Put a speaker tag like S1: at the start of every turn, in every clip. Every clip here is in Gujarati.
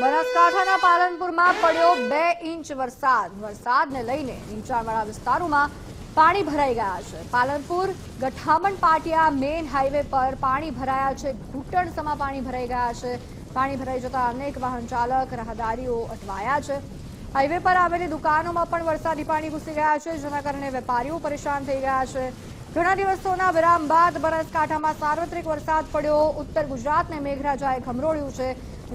S1: બનાસકાંઠાના પાલનપુરમાં પડ્યો 2 ઇંચ વરસાદ। વરસાદને લઈને નીચાણવાળા વિસ્તારોમાં પાણી ભરાઈ ગયા છે। પાલનપુર ગઠામણ પાટિયા મેઇન હાઈવે પર પાણી ભરાયા છે। ઘૂંટણસમાં પાણી ભરાઈ ગયા છે। પાણી ભરાઈ જતા અનેક વાહન ચાલક રાહદારીઓ અટવાયા છે। હાઈવે પર આવેલી દુકાનોમાં પણ વરસાદી પાણી ઘૂસી ગયા છે, જેના કારણે વેપારીઓ પરેશાન થઈ ગયા છે। ઘણા દિવસોના વિરામ બાદ બનાસકાંઠામાં સાર્વત્રિક વરસાદ પડ્યો। ઉત્તર ગુજરાતને મેઘરાજાએ ખમરોળ્યું છે,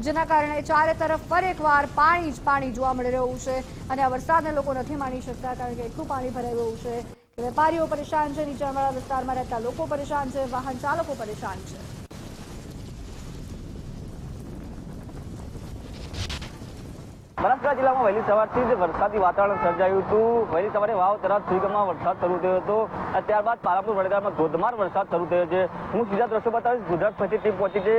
S1: જેના કારણે ચારે તરફ ફરી એકવાર પાણી જ પાણી જોવા મળી રહ્યું છે અને આ વરસાદને લોકો નથી માણી શકતા, કારણ કે એટલું પાણી ભરાઈ ગયું છે કે વેપારીઓ પરેશાન છે, નીચાણવાળા વિસ્તારમાં રહેતા લોકો પરેશાન છે, વાહન ચાલકો પરેશાન છે।
S2: બનાસકાંઠા જિલ્લામાં વહેલી સવારથી જ વરસાદી વાતાવરણ સર્જાયું હતું। વહેલી સવારે વાવ તરફ સુઈગામમાં વરસાદ શરૂ થયો હતો। ત્યારબાદ પાલનપુર વડગામમાં ધોધમાર વરસાદ શરૂ થયો છે। હું સીધા દ્રશ્યો બતાવીશ। ગુજરાત પછી ટીમ પહોંચી છે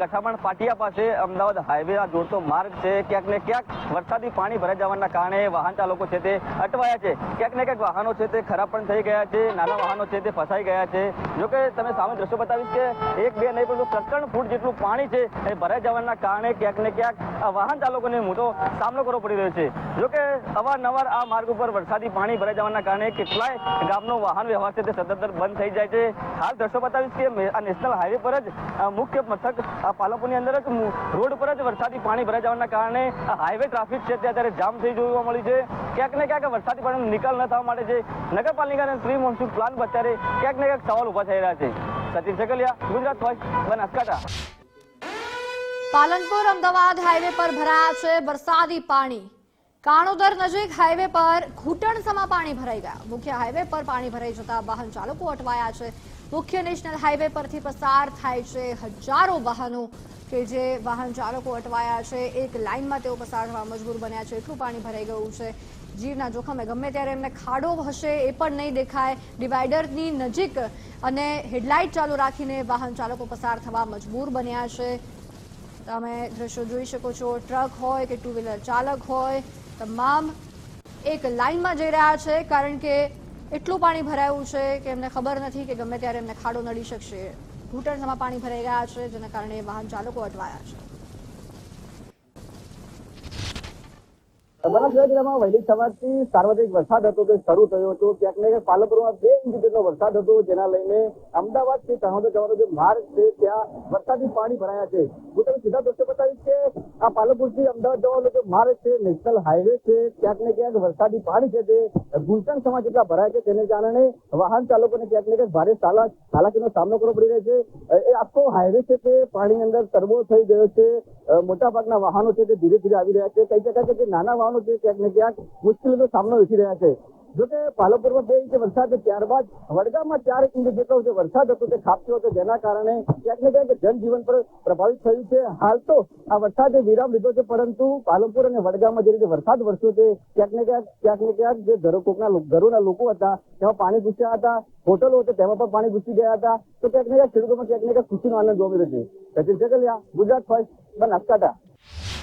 S2: ગઠામણ પાટિયા પાસે, અમદાવાદ હાઈવે આ જોડતો માર્ગ છે। ક્યાંક ને ક્યાંક વરસાદી પાણી ભરાઈ જવાના કારણે વાહન ચાલકો છે તે અટવાયા છે। ક્યાંક ને ક્યાંક વાહનો છે તે ખરાબ પણ થઈ ગયા છે, નાના વાહનો છે તે ફસાઈ ગયા છે। જોકે તમે સામે દ્રશ્યો બતાવીશ કે 1-2 નહીં પરંતુ 53 ફૂટ જેટલું પાણી છે એ ભરાઈ જવાના કારણે ક્યાંક ને ક્યાંક વાહન ચાલકોને મોટો સામનો કરવો પડી રહ્યો છે। જોકે અવારનવાર આ માર્ગ ઉપર વરસાદી પાણી ભરાઈ જવાના કારણે કેટલાય ગામનો વાહન વ્યવહાર છે તે સતત બંધ થઈ જાય છે। હાલ દ્રશ્યો બતાવીશ કે આ નેશનલ હાઈવે પર જ મુખ્ય મથક પાલનપુરની અંદર જ રોડ પર જ વરસાદી પાણી ભરાઈ જવાના કારણે હાઈવે ટ્રાફિક છે તે અત્યારે જામ થઈ જોવા મળી છે। ક્યાંક ને ક્યાંક વરસાદી પાણીનો નિકાલ ન થવા માટે છે નગરપાલિકાના પ્રી મોન્સૂન પ્લાન પર અત્યારે ક્યાંક ને ક્યાંક સવાલ ઉભા થઈ રહ્યા છે। સતીશ સકલિયા, ગુજરાત ફર્સ્ટ, બનાસકાંઠા।
S1: પાલનપુર અમદાવાદ હાઈવે પર ભરાયા છે વરસાદી પાણી। કાણોદર નજીક હાઈવે પર ઘૂંટણસમાં પાણી ભરાઈ ગયા। મુખ્ય હાઈવે પર પાણી ભરાઈ જતા વાહન ચાલકો અટવાયા છે। મુખ્ય નેશનલ હાઈવે પરથી પસાર થાય છે હજારો વાહનો કે જે વાહન ચાલકો અટવાયા છે। એક લાઇનમાં તેઓ પસાર થવા મજબૂર બન્યા છે, એટલું પાણી ભરાઈ ગયું છે। જીવના જોખમે ગમે ત્યારે એમને ખાડો હશે એ પણ નહીં દેખાય। ડિવાઈડરની નજીક અને હેડલાઇટ ચાલુ રાખીને વાહન ચાલકો પસાર થવા મજબૂર બન્યા છે। તમે દ્રશ્યો જોઈ શકો છો, ટ્રક હોય કે ટુ વ્હીલર ચાલક હોય, તમામ એક લાઇનમાં જઈ રહ્યા છે, કારણ કે એટલું પાણી ભરાયું છે કે એમને ખબર નથી કે ગમે ત્યારે એમને ખાડો નડી શકશે। ઘૂંટણસમાં પાણી ભરાઈ ગયા છે, જેના કારણે વાહન ચાલકો અટવાયા છે।
S2: બનાસકાંઠા જિલ્લામાં વહેલી સવારથી સાર્વત્રિક વરસાદ હતો તે શરૂ થયો હતો। ક્યાંક ને ક્યાંક પાલનપુરમાં 2 ઇંચ જેટલો વરસાદ હતો, જેના લઈને અમદાવાદથી કાણોદર જવાનો જે માર્ગ છે ત્યાં વરસાદી પાણી ભરાયા છે। હું તમને સીધા દ્રશ્યો બતાવીશ કે આ પાલનપુરથી અમદાવાદ જવાનો જે માર્ગ છે, નેશનલ હાઈવે છે, ક્યાંક ને ક્યાંક વરસાદી પાણી છે તે ઘૂંટણસમાં જેટલા ભરાય છે, તેને કારણે વાહન ચાલકોને ક્યાંક ને ક્યાંક ભારે હાલાકીનો સામનો કરવો પડી રહ્યો છે। એ આખો હાઈવે છે તે પાણીની અંદર તરબોળ થઈ ગયો છે। મોટાભાગના વાહનો છે તે ધીરે ધીરે આવી રહ્યા છે। કહી શકાય છે કે નાના વાહનો છે ક્યાંક ને ક્યાંક મુશ્કેલીનો સામનો વેઠી રહ્યા છે। જોકે પાલનપુરમાં 2 ઇંચ વરસાદ, ત્યારબાદ વડગામમાં 4 ઇંચ જેટલો જે વરસાદ હતો તે ખાબક્યો હતો, જેના કારણે ક્યાંક ને ક્યાંક જનજીવન પર પ્રભાવિત થયું છે। હાલ તો આ વરસાદે વિરામ લીધો છે, પરંતુ પાલનપુર અને વડગામમાં જે રીતે વરસાદ વરસ્યો છે ક્યાંક ને ક્યાંક જે ઘરોના લોકો હતા તેમાં પાણી ઘૂસ્યા હતા, હોટલો હતી તેમાં પણ પાણી ઘૂસી ગયા હતા। તો ક્યાંક ને ક્યાંક ખેડૂતોમાં ક્યાંક ને ક્યાંક ખુશીનો આનંદ જોવા મળ્યો છે। સચિન સકલિયા, ગુજરાત ફર્સ્ટ, બનાસકાંઠા।